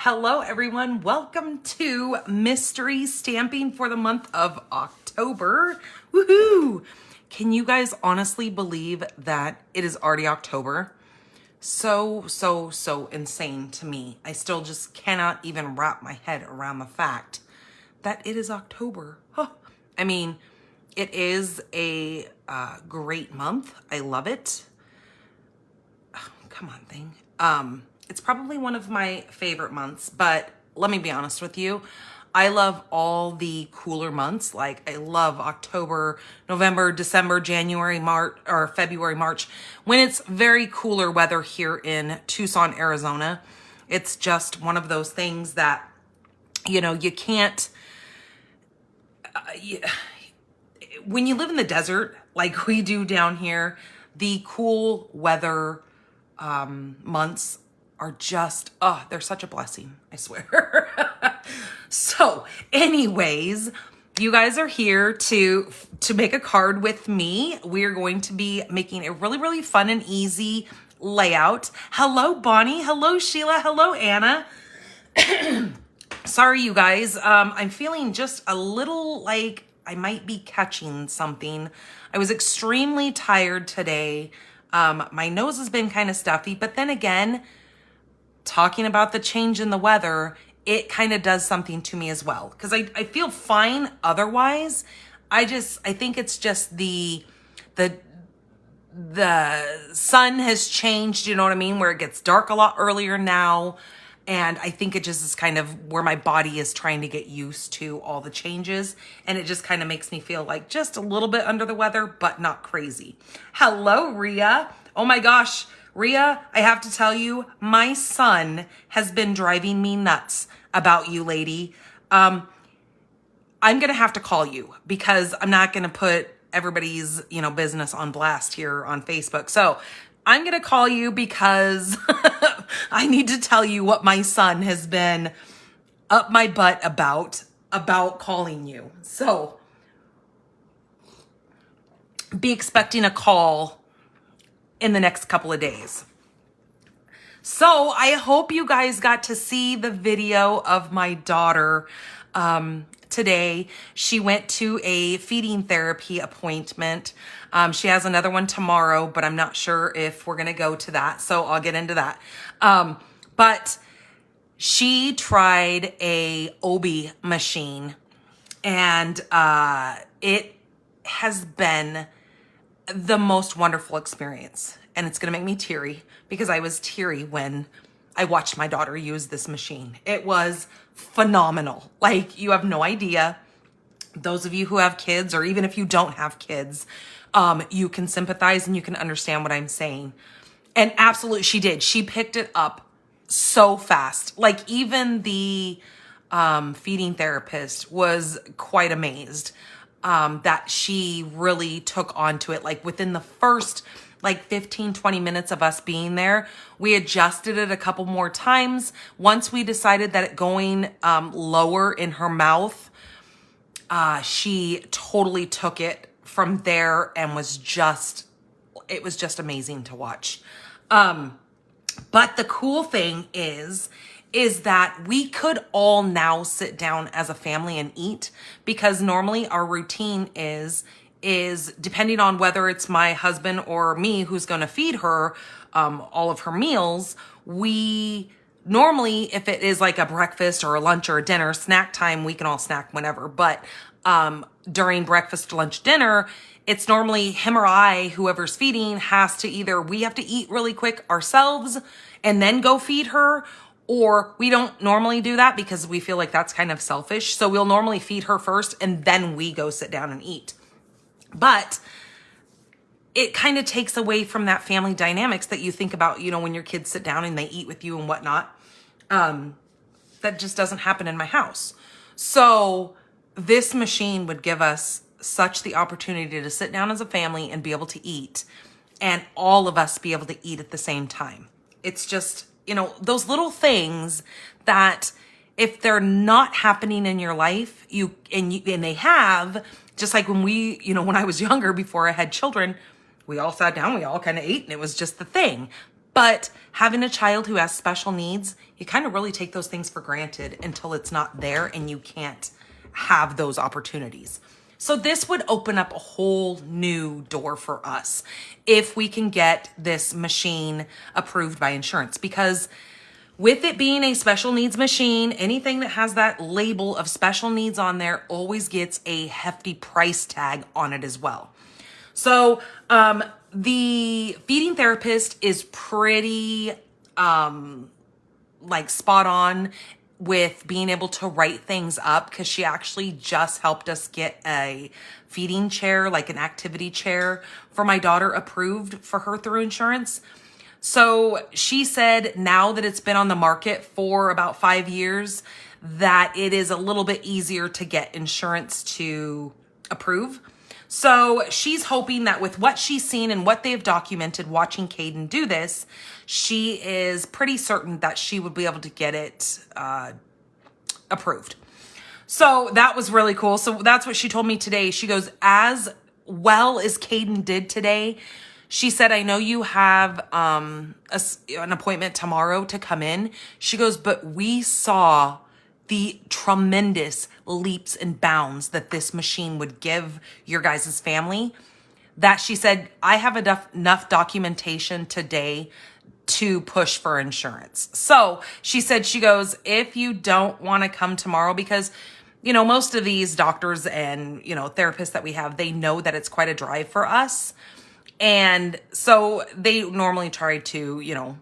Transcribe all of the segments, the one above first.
Hello everyone, welcome to mystery stamping for the month of October. Woohoo! Can you guys honestly believe that it is already October? So insane to me. I still just cannot even wrap my head around the fact that it is October. Huh. I mean, it is a great month. I love it. Oh, come on, thing. It's probably one of my favorite months, but let me be honest with you. I love all the cooler months. Like I love October, November, December, January, March, or February, March, when it's very cooler weather here in Tucson, Arizona. It's just one of those things that, you know, you can't, when you live in the desert, like we do down here, the cool weather months are just, oh, they're such a blessing, I swear. So anyways, you guys are here to make a card with me. We're going to be making a really fun and easy layout. Hello, Bonnie. Hello, Sheila. Hello, Anna. Sorry, you guys. I'm feeling just a little like I might be catching something. I was extremely tired today. My nose has been kind of stuffy, but then again, talking about the change in the weather, it kind of does something to me as well. Because I feel fine otherwise. I think it's just the sun has changed, you know what I mean? Where it gets dark a lot earlier now. And I think it just is kind of where my body is trying to get used to all the changes. And it just kind of makes me feel like just a little bit under the weather, but not crazy. Hello, Rhea. Oh my gosh, Rhea, I have to tell you, my son has been driving me nuts about you, lady. I'm going to have to call you because I'm not going to put everybody's, business on blast here on Facebook. So I'm going to call you because I need to tell you what my son has been up my butt about calling you. So be expecting a call in the next couple of days. So I hope you guys got to see the video of my daughter today. She went to a feeding therapy appointment. She has another one tomorrow, but I'm not sure if we're going to go to that. So I'll get into that. But she tried a Obi machine and it has been the most wonderful experience. And it's going to make me teary because I was teary when I watched my daughter use this machine. It was phenomenal. Like, you have no idea. Those of you who have kids, or even if you don't have kids, you can sympathize and you can understand what I'm saying. And absolutely, she did. She picked it up so fast. Like, even the feeding therapist was quite amazed that she really took onto it. Like, within the first 15-20 minutes of us being there, we adjusted it a couple more times. Once we decided that it going lower in her mouth, she totally took it from there and it was just amazing to watch. But the cool thing is that we could all now sit down as a family and eat, because normally our routine is depending on whether it's my husband or me who's going to feed her all of her meals, we normally, if it is like a breakfast or a lunch or a dinner, snack time, we can all snack whenever. But during breakfast, lunch, dinner, it's normally him or I, whoever's feeding, has to either, we have to eat really quick ourselves and then go feed her, or we don't normally do that because we feel like that's kind of selfish. So we'll normally feed her first and then we go sit down and eat. But it kind of takes away from that family dynamics that you think about, when your kids sit down and they eat with you and whatnot. That just doesn't happen in my house. So this machine would give us such the opportunity to sit down as a family and be able to eat, and all of us be able to eat at the same time. It's just, those little things that if they're not happening in your life, and they have, just like when when I was younger, before I had children, we all sat down, we all kind of ate, and it was just the thing. But having a child who has special needs, you kind of really take those things for granted until it's not there and you can't have those opportunities. So this would open up a whole new door for us if we can get this machine approved by insurance, because with it being a special needs machine, anything that has that label of special needs on there always gets a hefty price tag on it as well. So the feeding therapist is pretty like spot on with being able to write things up, because she actually just helped us get a feeding chair, like an activity chair for my daughter, approved for her through insurance. So she said now that it's been on the market for about 5 years, that it is a little bit easier to get insurance to approve. So she's hoping that with what she's seen and what they've documented watching Caden do this, she is pretty certain that she would be able to get it approved. So that was really cool. So that's what she told me today. She goes, as well as Caden did today, she said, I know you have an appointment tomorrow to come in. She goes, but we saw the tremendous leaps and bounds that this machine would give your guys' family, that she said, I have enough documentation today to push for insurance. So she said, she goes, if you don't want to come tomorrow, because, you know, most of these doctors and, you know, therapists that we have, they know that it's quite a drive for us. And so they normally try to, you know,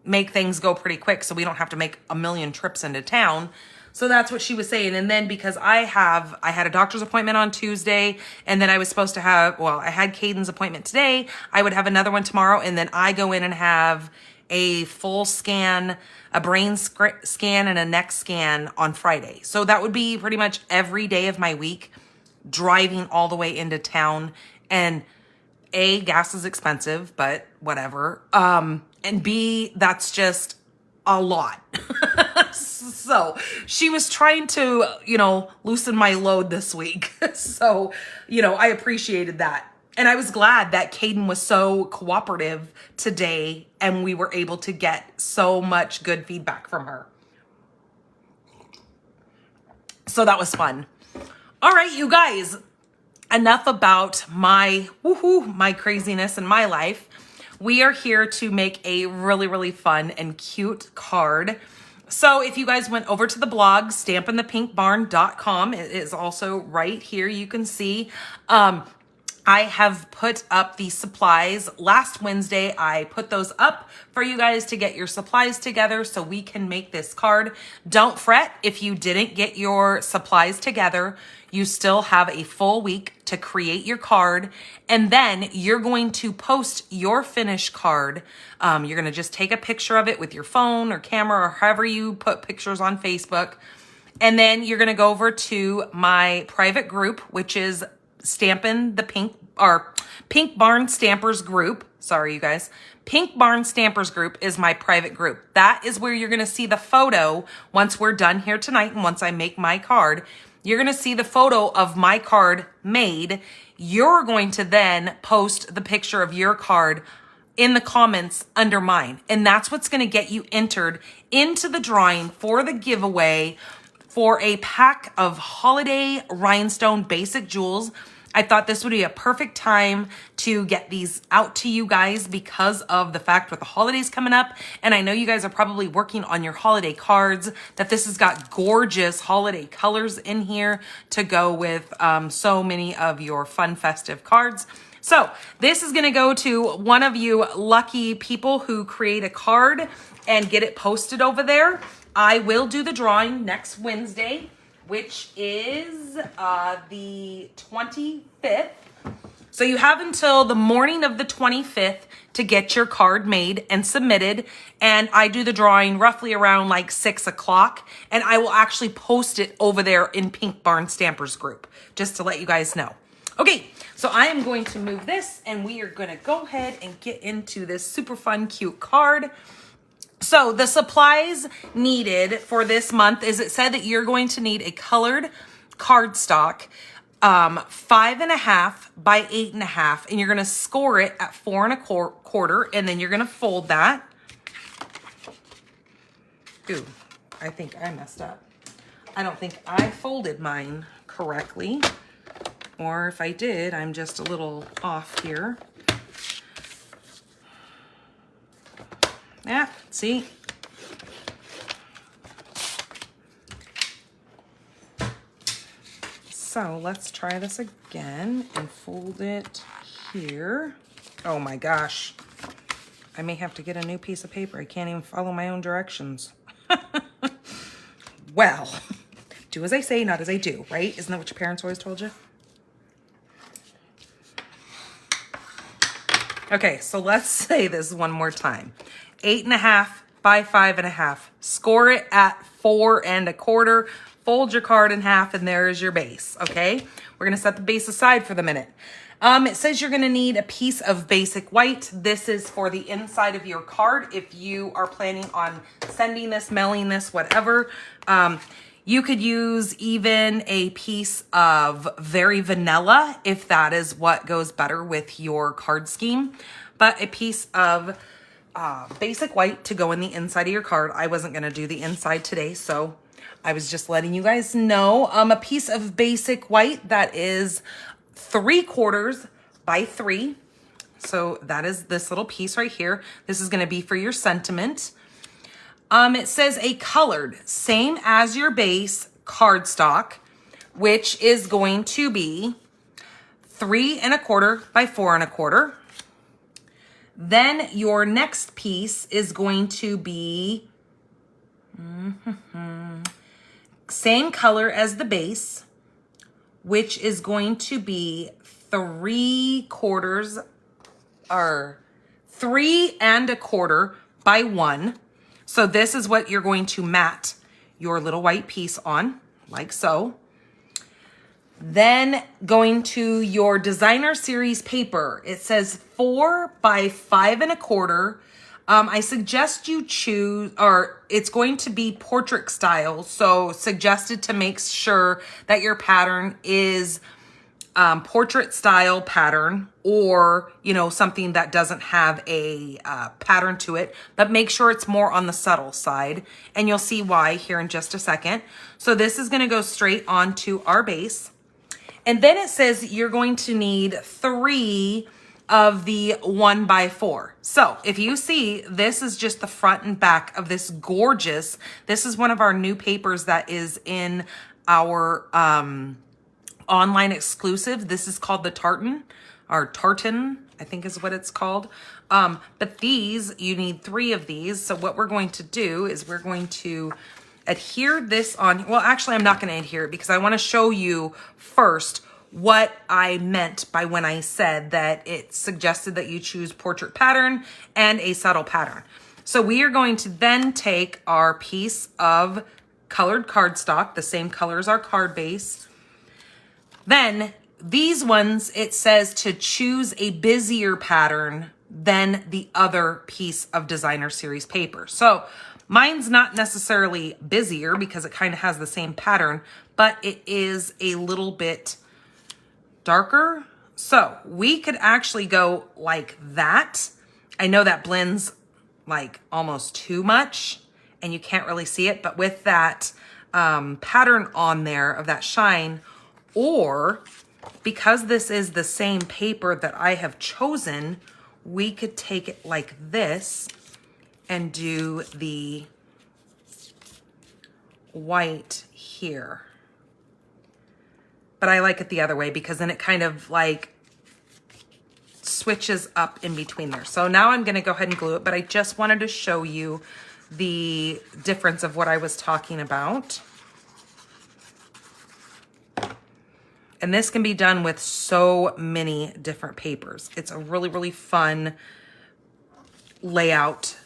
make things go pretty quick so we don't have to make a million trips into town. So that's what she was saying. And then because I had a doctor's appointment on Tuesday, and then I was supposed to have, well, I had Caden's appointment today. I would have another one tomorrow. And then I go in and have a full scan, a brain scan and a neck scan on Friday. So that would be pretty much every day of my week, driving all the way into town. And A, gas is expensive, but whatever. And B, that's just a lot. So she was trying to, you know, loosen my load this week. So, you know, I appreciated that. And I was glad that Caden was so cooperative today and we were able to get so much good feedback from her. So that was fun. All right, you guys, enough about my craziness in my life. We are here to make a really, really fun and cute card. So if you guys went over to the blog, stampinthepinkbarn.com, it is also right here. You can see, I have put up the supplies. Last Wednesday, I put those up for you guys to get your supplies together so we can make this card. Don't fret if you didn't get your supplies together. You still have a full week to create your card, and then you're going to post your finished card. You're going to just take a picture of it with your phone or camera or however you put pictures on Facebook. And then you're going to go over to my private group, which is Stampin' the Pink Barn Stampers group. Sorry, you guys. Pink Barn Stampers group is my private group. That is where you're going to see the photo once we're done here tonight and once I make my card. You're going to see the photo of my card made. You're going to then post the picture of your card in the comments under mine. And that's what's going to get you entered into the drawing for the giveaway for a pack of holiday rhinestone basic jewels. I thought this would be a perfect time to get these out to you guys because of the fact with the holidays coming up. And I know you guys are probably working on your holiday cards, that this has got gorgeous holiday colors in here to go with so many of your fun festive cards. So this is going to go to one of you lucky people who create a card and get it posted over there. I will do the drawing next Wednesday, which is the 25th. So you have until the morning of the 25th to get your card made and submitted. And I do the drawing roughly around like 6 o'clock. And I will actually post it over there in Pink Barn Stampers group, just to let you guys know. Okay, so I am going to move this and we are going to go ahead and get into this super fun, cute card. So the supplies needed for this month is, it said that you're going to need a colored cardstock, 5.5 by 8.5, and you're going to score it at 4 1/4, and then you're going to fold that. Ooh, I think I messed up. I don't think I folded mine correctly. Or if I did, I'm just a little off here. Yeah, see? So let's try this again and fold it here. Oh my gosh. I may have to get a new piece of paper. I can't even follow my own directions. Well, do as I say, not as I do, right? Isn't that what your parents always told you? Okay, so let's say this one more time. 8.5 by 5.5. Score it at 4 1/4. Fold your card in half, and there is your base, okay? We're gonna set the base aside for the minute. It says you're gonna need a piece of basic white. This is for the inside of your card. If you are planning on sending this, mailing this, whatever, you could use even a piece of very vanilla if that is what goes better with your card scheme. But a piece of basic white to go in the inside of your card. I wasn't gonna do the inside today, so I was just letting you guys know. A piece of basic white that is 3/4 by 3. So that is this little piece right here. This is gonna be for your sentiment. It says a colored, same as your base cardstock, which is going to be 3 1/4 by 4 1/4. Then your next piece is going to be same color as the base, which is going to be 3/4 or 3 1/4 by 1. So this is what you're going to mat your little white piece on, like so. Then going to your designer series paper, it says 4 by 5 1/4. I suggest you choose, or it's going to be portrait style. So suggested to make sure that your pattern is portrait style pattern, or, you know, something that doesn't have a pattern to it, but make sure it's more on the subtle side. And you'll see why here in just a second. So this is going to go straight onto our base. And then it says you're going to need 3 of the 1 by 4. So if you see, this is just the front and back of this gorgeous, this is one of our new papers that is in our online exclusive. This is called the tartan, or tartan, I think is what it's called. But these, you need 3 of these. So what we're going to do is we're going to adhere this on, well, actually I'm not going to adhere it because I want to show you first what I meant by when I said that it suggested that you choose portrait pattern and a subtle pattern. So we are going to then take our piece of colored cardstock, the same color as our card base. Then these ones, it says to choose a busier pattern than the other piece of designer series paper. So mine's not necessarily busier because it kind of has the same pattern, but it is a little bit darker. So we could actually go like that. I know that blends like almost too much and you can't really see it, but with that pattern on there of that shine, or because this is the same paper that I have chosen, we could take it like this and do the white here. But I like it the other way because then it kind of like switches up in between there. So now I'm gonna go ahead and glue it, but I just wanted to show you the difference of what I was talking about. And this can be done with so many different papers. It's a really, really fun layout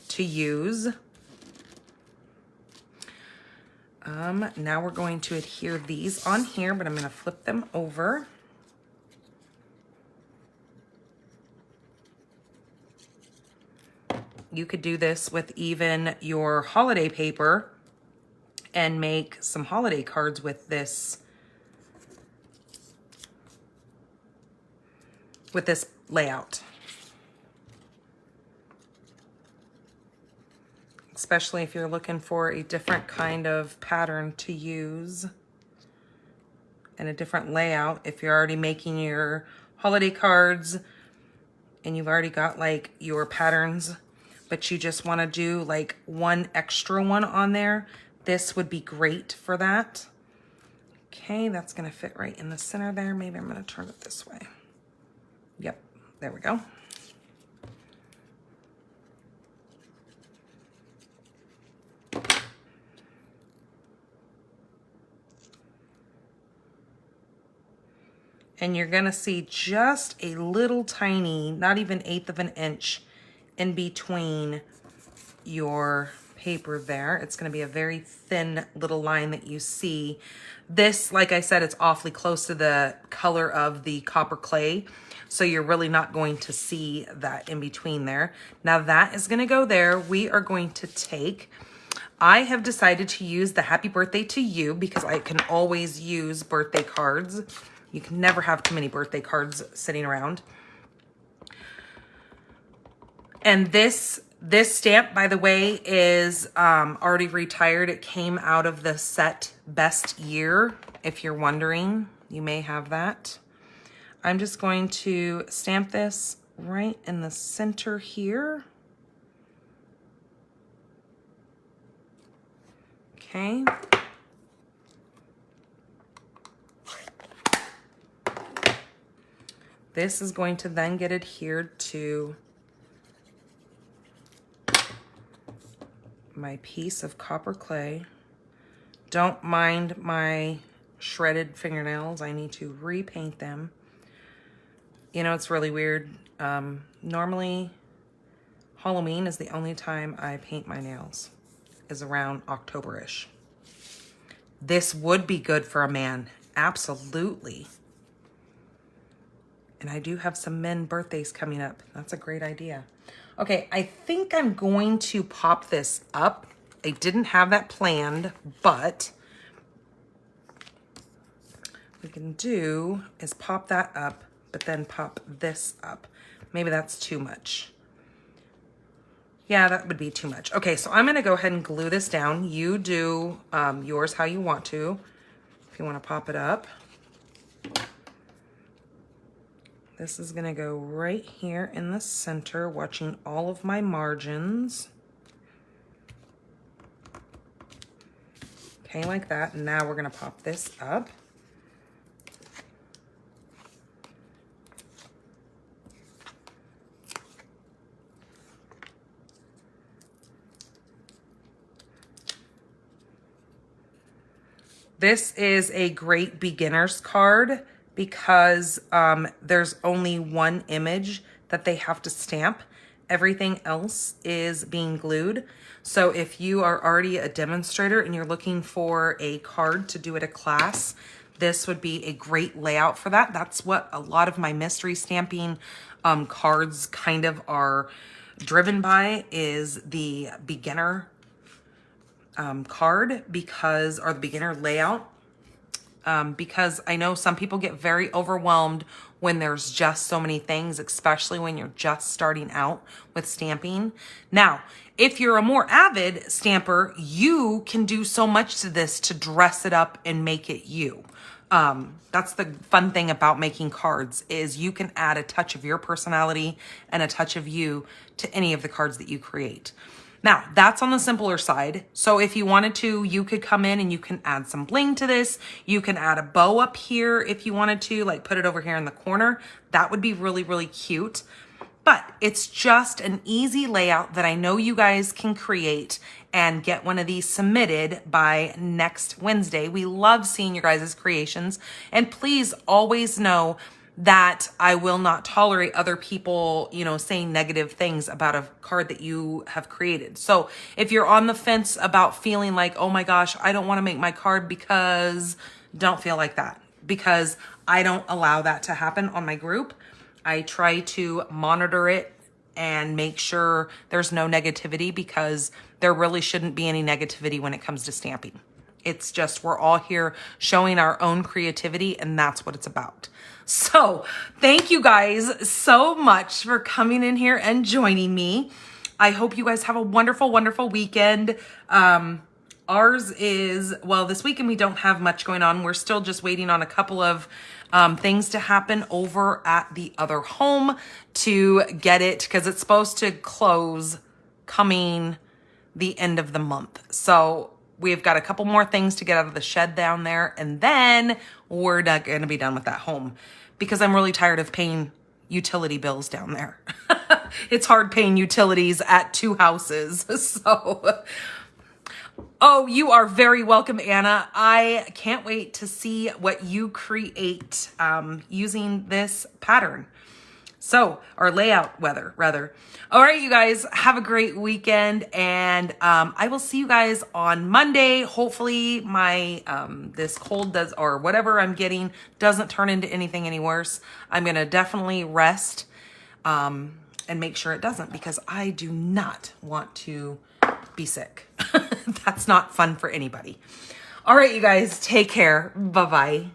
to use. Now we're going to adhere these on here, but I'm going to flip them over. You could do this with even your holiday paper and make some holiday cards with this layout. especially if you're looking for a different kind of pattern to use and a different layout. If you're already making your holiday cards and you've already got like your patterns, but you just want to do like one extra one on there, this would be great for that. Okay, that's going to fit right in the center there. Maybe I'm going to turn it this way. Yep, there we go. And you're gonna see just a little tiny, not even 1/8 of an inch in between your paper there. It's gonna be a very thin little line that you see. This, like I said, it's awfully close to the color of the copper clay, so you're really not going to see that in between there. Now that is gonna go there. We are going to take, I have decided to use the happy birthday to you because I can always use birthday cards. You can never have too many birthday cards sitting around. And this stamp, by the way, is already retired. It came out of the set Best Year. If you're wondering, you may have that. I'm just going to stamp this right in the center here. Okay. This is going to then get adhered to my piece of copper clay. Don't mind my shredded fingernails. I need to repaint them. You know, it's really weird. Normally, Halloween is the only time I paint my nails, is around October-ish. This would be good for a man, absolutely. And I do have some men birthdays coming up. That's a great idea. Okay, I think I'm going to pop this up. I didn't have that planned, but what we can do is pop that up, but then pop this up. Maybe that's too much. Yeah, that would be too much. Okay, so I'm gonna go ahead and glue this down. You do yours how you want to. If you wanna pop it up. This is gonna go right here in the center, watching all of my margins. Okay, like that. And now we're gonna pop this up. This is a great beginner's card because there's only one image that they have to stamp. Everything else is being glued. So if you are already a demonstrator and you're looking for a card to do at a class, this would be a great layout for that. That's what a lot of my mystery stamping cards kind of are driven by, is the beginner card, because, or the beginner layout. Because I know some people get very overwhelmed when there's just so many things, especially when you're just starting out with stamping. Now, if you're a more avid stamper, you can do so much to this to dress it up and make it you. That's the fun thing about making cards, is you can add a touch of your personality and a touch of you to any of the cards that you create. Now, that's on the simpler side. So if you wanted to, you could come in and you can add some bling to this. You can add a bow up here if you wanted to, like put it over here in the corner. That would be really, really cute. But it's just an easy layout that I know you guys can create and get one of these submitted by next Wednesday. We love seeing your guys' creations. And please always know that I will not tolerate other people, you know, saying negative things about a card that you have created. So if you're on the fence about feeling like, oh my gosh, I don't want to make my card, because don't feel like that, because I don't allow that to happen on my group. I try to monitor it and make sure there's no negativity, because there really shouldn't be any negativity when it comes to stamping. It's just, we're all here showing our own creativity, and that's what it's about. So thank you guys so much for coming in here and joining me. I hope you guys have a wonderful, wonderful weekend. Ours is, well, this weekend we don't have much going on. We're still just waiting on a couple of things to happen over at the other home to get it, because it's supposed to close coming the end of the month. So we've got a couple more things to get out of the shed down there, and then we're not going to be done with that home, because I'm really tired of paying utility bills down there. It's hard paying utilities at 2 houses. So, oh, you are very welcome, Anna. I can't wait to see what you create using this pattern. So, or layout rather. All right, you guys, have a great weekend, and I will see you guys on Monday. Hopefully my this cold does, or whatever I'm getting, doesn't turn into anything any worse. I'm gonna definitely rest and make sure it doesn't, because I do not want to be sick. That's not fun for anybody. All right, you guys, take care. Bye-bye.